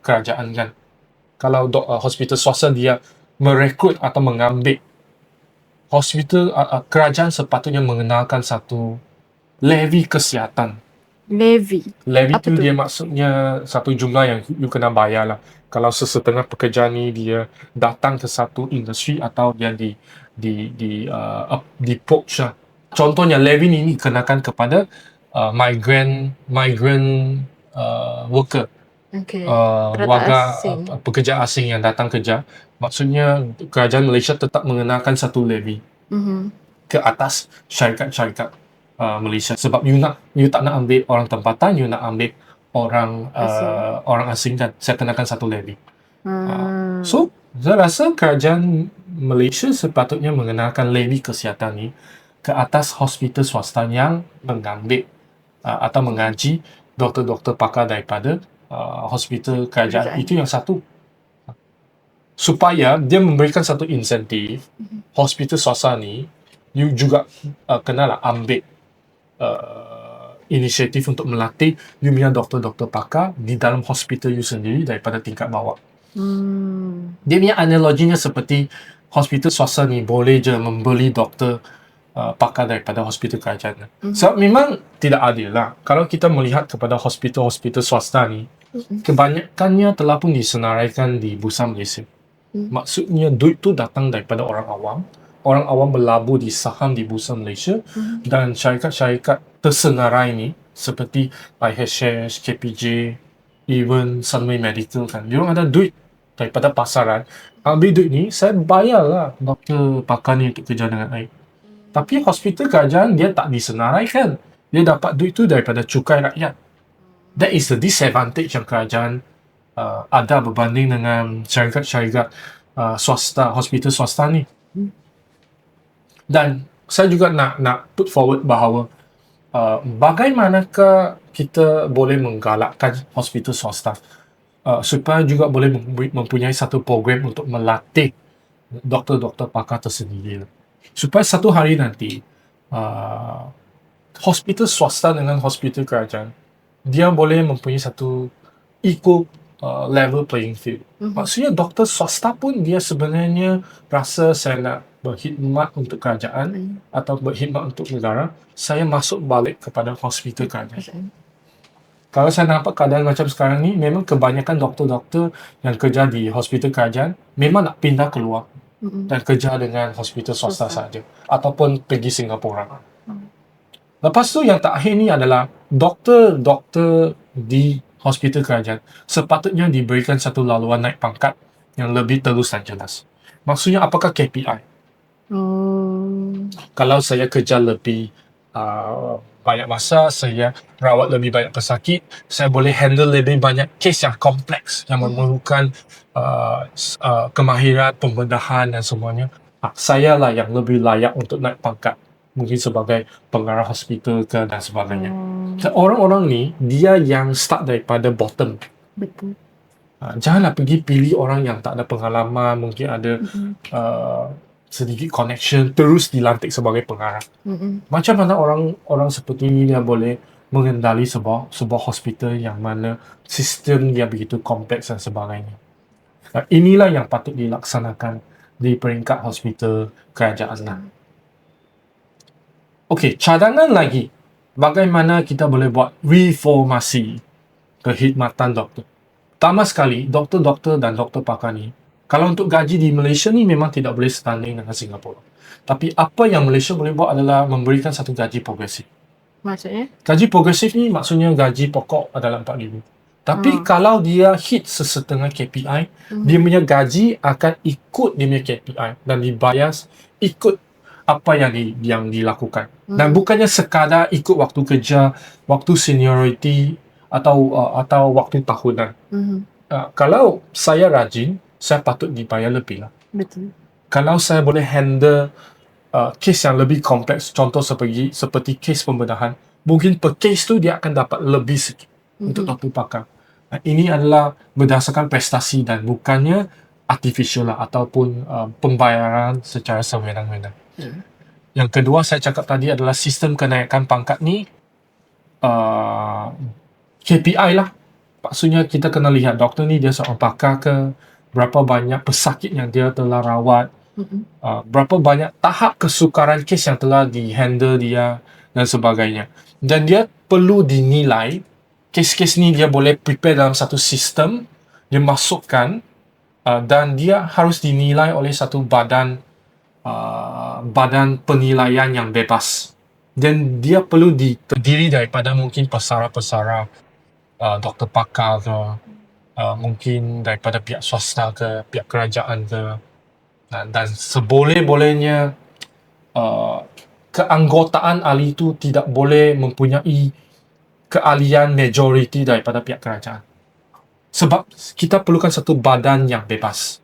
kerajaan kan, kalau hospital swasta dia merekrut atau mengambil, hospital kerajaan sepatutnya mengenalkan satu levy kesihatan. Levy Levy Apa tu tu? dia maksudnya satu jumlah yang you kena bayar lah. Kalau sesetengah pekerja ni dia datang ke satu industri atau dia di poach lah. Contohnya levy ni kenakan kepada migrant worker, Okay. warga asing. pekerja asing yang datang kerja. Maksudnya kerajaan Malaysia tetap mengenakan satu levy ke atas syarikat-syarikat Malaysia, sebab you tak nak ambil orang tempatan, you nak ambil orang asing kan, saya kenakan satu levy. So saya rasa kerajaan Malaysia sepatutnya mengenakan levy kesihatan ni ke atas hospital swasta yang mengambil atau mengaji doktor-doktor pakar daripada hospital kerajaan. Itu yang satu, supaya dia memberikan satu insentif. Hospital swasta ni you juga kenalah ambil inisiatif untuk melatih you punya doktor-doktor pakar di dalam hospital you sendiri daripada tingkat bawah. Dia punya analoginya seperti hospital swasta ni boleh je membeli doktor pakar daripada hospital kerajaan. Sebab memang tidak adil lah. Kalau kita melihat kepada hospital-hospital swasta ni, kebanyakannya telah pun disenaraikan di Bursa Malaysia. Maksudnya duit tu datang daripada orang awam. Orang awam berlabur di saham di Bursa Malaysia, dan syarikat-syarikat tersenarai ni seperti IHS, KPJ, even Sunway Medical kan, dia orang ada duit daripada pasaran. Ambil duit ni, saya bayarlah doktor pakar ni untuk kerja dengan baik. Tapi hospital kerajaan dia tak disenaraikan. Dia dapat duit tu daripada cukai rakyat. That is the disadvantage yang kerajaan ada berbanding dengan syarikat-syarikat swasta, hospital swasta ni. Dan saya juga nak put forward bahawa bagaimanakah kita boleh menggalakkan hospital swasta supaya juga boleh mempunyai satu program untuk melatih doktor-doktor pakar tersendiri, supaya satu hari nanti hospital swasta dengan hospital kerajaan dia boleh mempunyai satu equal level playing field. Maksudnya doktor swasta pun dia sebenarnya rasa saya nak berkhidmat untuk kerajaan atau berkhidmat untuk negara, saya masuk balik kepada hospital kerajaan. Kalau saya nampak keadaan macam sekarang ni, memang kebanyakan doktor-doktor yang kerja di hospital kerajaan memang nak pindah keluar dan kerja dengan hospital swasta saja ataupun pergi Singapura. Lepas tu yang terakhir ni adalah doktor-doktor di hospital kerajaan sepatutnya diberikan satu laluan naik pangkat yang lebih terus dan jelas. Maksudnya apakah KPI? Kalau saya kerja lebih banyak masa, saya rawat lebih banyak pesakit, saya boleh handle lebih banyak kes yang kompleks yang memerlukan kemahiran, pembedahan dan semuanya. Saya lah yang lebih layak untuk naik pangkat, mungkin sebagai pengarah hospital ke dan sebagainya. Dan orang-orang ni dia yang start daripada bottom. Betul. Janganlah pergi pilih orang yang tak ada pengalaman, mungkin ada sedikit connection, terus dilantik sebagai pengarah. Macam mana orang seperti ini dia boleh mengendali sebuah hospital yang mana sistem dia begitu kompleks dan sebagainya. Inilah yang patut dilaksanakan di peringkat hospital kerajaan lah. Okey, cadangan lagi. Bagaimana kita boleh buat reformasi kekhidmatan doktor? pertama sekali, doktor-doktor dan doktor pakar ni, kalau untuk gaji di Malaysia ni memang tidak boleh setanding dengan Singapura. Tapi apa yang Malaysia boleh buat adalah memberikan satu gaji progresif. Maksudnya? Gaji progresif ni maksudnya gaji pokok adalah 4,000. Tapi kalau dia hit sesetengah KPI, dia punya gaji akan ikut dia punya KPI dan dibayar ikut apa yang dilakukan. Dan bukannya sekadar ikut waktu kerja, waktu seniority atau waktu tahunan. Kalau saya rajin, saya patut dibayar lebih lah. Betul. Kalau saya boleh handle kes yang lebih kompleks, contoh seperti kes pembedahan, mungkin per kes tu dia akan dapat lebih sikit untuk doktor pakar. Ini adalah berdasarkan prestasi dan bukannya artificial lah ataupun pembayaran secara sewenang-wenang. Yang kedua saya cakap tadi adalah sistem kenaikan pangkat ni KPI lah. Maksudnya kita kena lihat doktor ni dia seorang pakar ke, berapa banyak pesakit yang dia telah rawat, berapa banyak tahap kesukaran kes yang telah di-handle dia dan sebagainya. Dan dia perlu dinilai, kes-kes ni dia boleh prepare dalam satu sistem, dia masukkan dan dia harus dinilai oleh satu badan penilaian yang bebas. Dan dia perlu terdiri daripada mungkin pesara-pesara doktor pakar ke, mungkin daripada pihak swasta ke, pihak kerajaan ke, dan seboleh-bolehnya keanggotaan ahli itu tidak boleh mempunyai keahlian majoriti daripada pihak kerajaan. Sebab kita perlukan satu badan yang bebas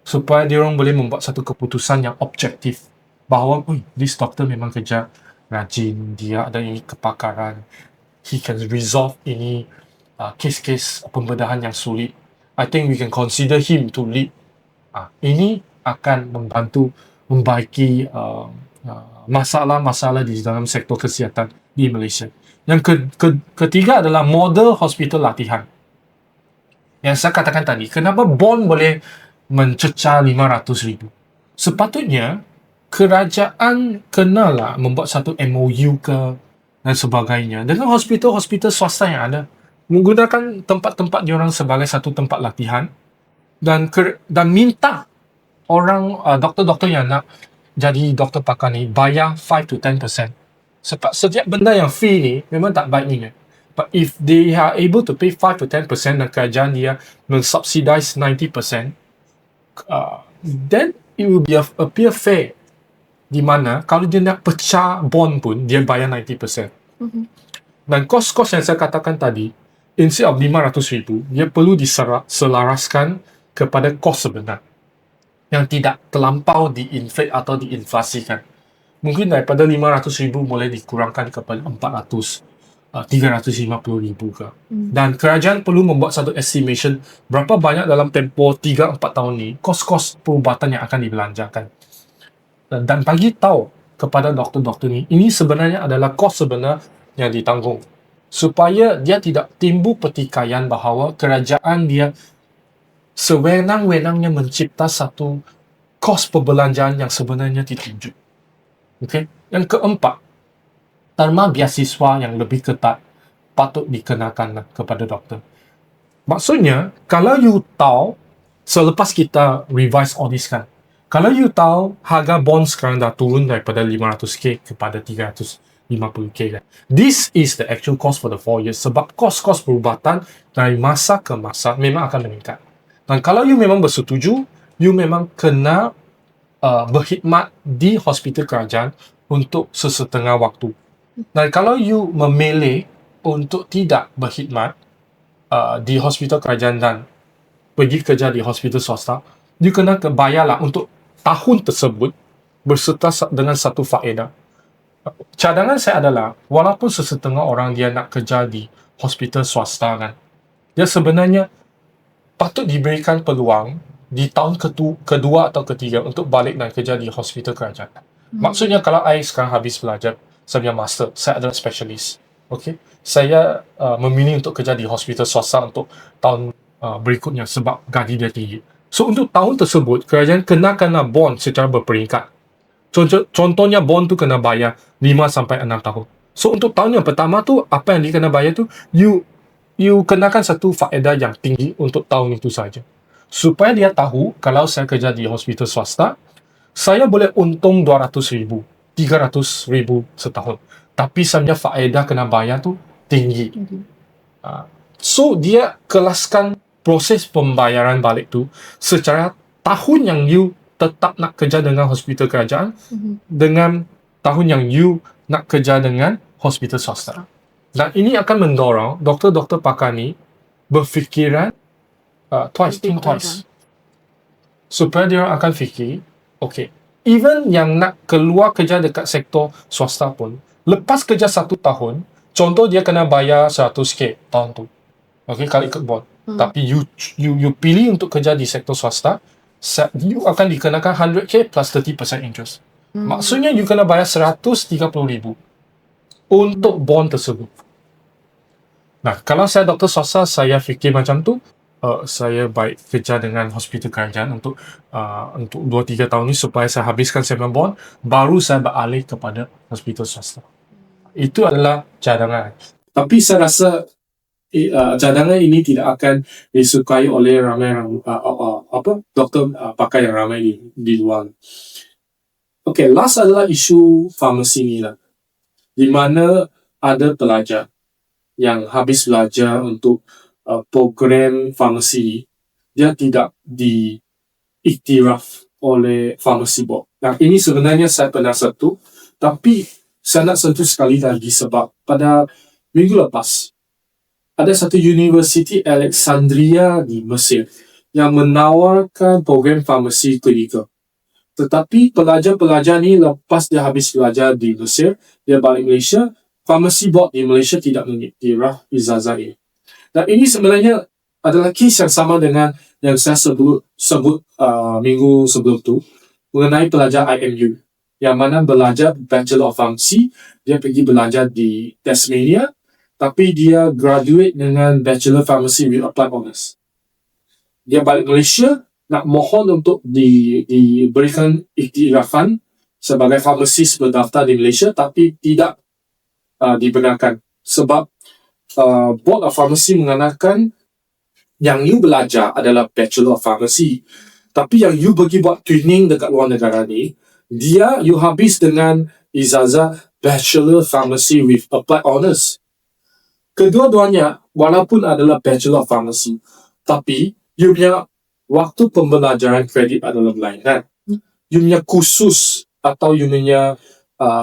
supaya dia orang boleh membuat satu keputusan yang objektif bahawa this doctor memang kerja rajin, dia ada ini kepakaran, he can resolve ini kes-kes pembedahan yang sulit. I think we can consider him to lead. Ini akan membantu membaiki masalah-masalah di dalam sektor kesihatan di Malaysia. Yang ketiga adalah model hospital latihan. Yang saya katakan tadi, kenapa bond boleh mencecah 500,000? Sepatutnya kerajaan kenalah membuat satu MOU ke dan sebagainya dengan hospital-hospital swasta yang ada, menggunakan tempat-tempat diorang sebagai satu tempat latihan dan minta orang doktor-doktor yang nak jadi doktor pakar ni bayar 5 to 10%. Sebab setiap benda yang fee ni memang tak baik ni. But if they are able to pay 5 to 10% dan kerajaan dia mensubsidize 90%, then it will be appear fair. Di mana kalau dia nak pecah bond pun dia bayar 90%. Dan kos-kos yang saya katakan tadi, instead of 500,000, dia perlu diselaraskan kepada kos sebenar yang tidak terlampau diinflate atau diinflasikan. Mungkin daripada 500,000 boleh dikurangkan kepada 400, 350,000 ke. Dan kerajaan perlu membuat satu estimation berapa banyak dalam tempoh 3-4 tahun ni kos-kos perubatan yang akan dibelanjakan. Dan bagi tahu kepada doktor-doktor ni, ini sebenarnya adalah kos sebenar yang ditanggung. Supaya dia tidak timbul pertikaian bahawa kerajaan dia sewenang-wenangnya mencipta satu kos perbelanjaan yang sebenarnya ditunjuk. Okay? Yang keempat, terma biasiswa yang lebih ketat patut dikenakan kepada doktor. Maksudnya, kalau you tahu, selepas kita revise all this kan, kalau you tahu harga bond sekarang dah turun daripada 500k kepada 350k kan, this is the actual cost for the 4 years. Sebab kos-kos perubatan dari masa ke masa memang akan meningkat. Dan kalau you memang bersetuju, you memang kena berkhidmat di hospital kerajaan untuk sesetengah waktu. Dan kalau you memilih untuk tidak berkhidmat di hospital kerajaan dan pergi kerja di hospital swasta, you kena bayarlah untuk tahun tersebut berserta dengan satu faedah. Cadangan saya adalah, walaupun sesetengah orang dia nak kerja di hospital swasta kan, dia sebenarnya patut diberikan peluang di tahun kedua atau ketiga untuk balik dan kerja di hospital kerajaan. Maksudnya kalau saya sekarang habis belajar, saya punya master, saya adalah specialist. Okay? Saya memilih untuk kerja di hospital swasta untuk tahun berikutnya sebab gaji dia tinggi. So untuk tahun tersebut, kerajaan kena bond secara berperingkat. Contohnya bond tu kena bayar 5 sampai 6 tahun. So untuk tahun yang pertama tu, apa yang dia kena bayar tu, you you kenakan satu faedah yang tinggi untuk tahun itu saja. Supaya dia tahu, kalau saya kerja di hospital swasta, saya boleh untung 200,000, 300,000 setahun. Tapi saya punya faedah kena bayar tu tinggi. So, dia kelaskan proses pembayaran balik tu secara tahun yang you tetap nak kerja dengan hospital kerajaan dengan tahun yang you nak kerja dengan hospital swasta. Dan ini akan mendorong doktor-doktor pakar ni berfikiran think twice. Supaya dia akan fikir, okay, even yang nak keluar kerja dekat sektor swasta pun, lepas kerja 1 tahun, contoh dia kena bayar 100k tahun tu. Okay, kalau ikut bond. Tapi you pilih untuk kerja di sektor swasta, you akan dikenakan 100k plus 30% interest. Maksudnya you kena bayar 130,000 untuk bond tersebut. Nah, kalau saya doktor swasta, saya fikir macam tu, saya baik kerja dengan hospital kerajaan untuk 2-3 tahun ni supaya saya habiskan saya punya bond, baru saya beralih kepada hospital swasta. Itu adalah cadangan. Tapi saya rasa cadangan ini tidak akan disukai oleh ramai doktor pakar yang ramai di luar. Okay, last adalah isu farmasi ni lah. Di mana ada pelajar yang habis belajar untuk program farmasi ni, dia tidak diiktiraf oleh Pharmacy Board. Nah, ini sebenarnya saya pernah sentuh, tapi saya nak sentuh sekali lagi sebab pada minggu lepas, ada satu universiti Alexandria di Mesir yang menawarkan program farmasi klinikal. Tetapi pelajar-pelajar ni lepas dia habis belajar di Mesir, dia balik Malaysia, Pharmacy Board di Malaysia tidak mengiktiraf ijazah ini. Dan ini sebenarnya adalah kes yang sama dengan yang saya sebut minggu sebelum tu mengenai pelajar IMU yang mana belajar Bachelor of Pharmacy, dia pergi belajar di Tasmania, tapi dia graduate dengan Bachelor Pharmacy with Applied Honours. Dia balik Malaysia, nak mohon untuk diberikan iktirafan sebagai farmasis berdaftar di Malaysia, tapi tidak dibenarkan sebab Board of Pharmacy mengatakan yang you belajar adalah Bachelor of Pharmacy, tapi yang you pergi buat training dekat luar negara ni, you habis dengan ijazah Bachelor Pharmacy with Applied Honours. Kedua-duanya walaupun adalah Bachelor of Pharmacy, tapi you punya waktu pembelajaran kredit adalah berlainan. You punya kursus atau you punya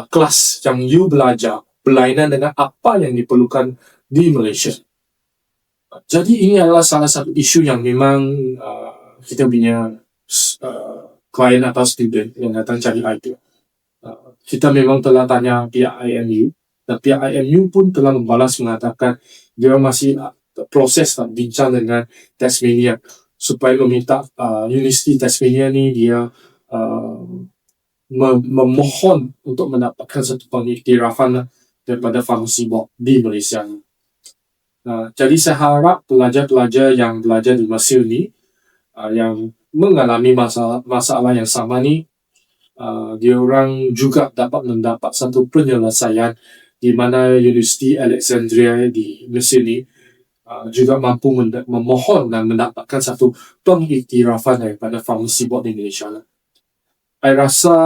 kelas yang you belajar berlainan dengan apa yang diperlukan di Malaysia. Jadi ini adalah salah satu isu yang memang kita punya klien atau student yang datang cari idea. Kita memang telah tanya pihak IMU dan pihak IMU pun telah membalas mengatakan dia masih proses bincang dengan Tasmania supaya meminta Universiti Tasmania ni dia memohon untuk mendapatkan satu pengiktirafan daripada Pharmacy Board di Malaysia. Jadi saya harap pelajar-pelajar yang belajar di Mesir ni yang mengalami masalah yang sama ni, diorang juga dapat mendapat satu penyelesaian di mana Universiti Alexandria di Mesir ni juga mampu memohon dan mendapatkan satu pengiktirafan daripada Pharmacy Board di Malaysia. Saya rasa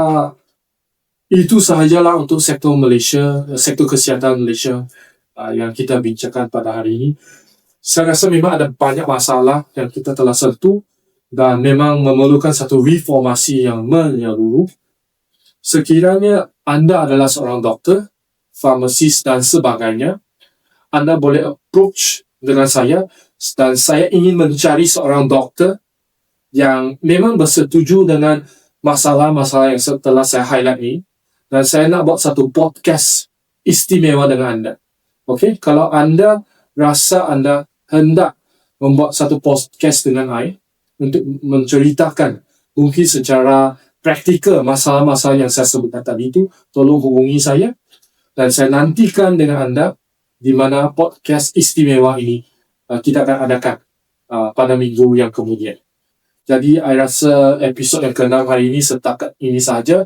itu sahajalah untuk sektor Malaysia, sektor kesihatan Malaysia yang kita bincangkan pada hari ini. Saya rasa memang ada banyak masalah yang kita telah sentuh dan memang memerlukan satu reformasi yang menyeluruh. Sekiranya anda adalah seorang doktor, farmasis dan sebagainya, anda boleh approach dengan saya dan saya ingin mencari seorang doktor yang memang bersetuju dengan masalah-masalah yang telah saya highlight ini. Dan saya nak buat satu podcast istimewa dengan anda. Okey, kalau anda rasa anda hendak membuat satu podcast dengan saya untuk menceritakan mungkin secara praktikal masalah-masalah yang saya sebutkan tadi itu, tolong hubungi saya dan saya nantikan dengan anda di mana podcast istimewa ini kita akan adakan pada minggu yang kemudian. Jadi, saya rasa episod yang ke-6 hari ini setakat ini sahaja.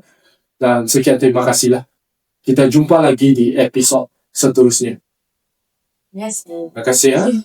Dan sekian terima kasihlah. Kita jumpa lagi di episod seterusnya. Yes. Terima kasih.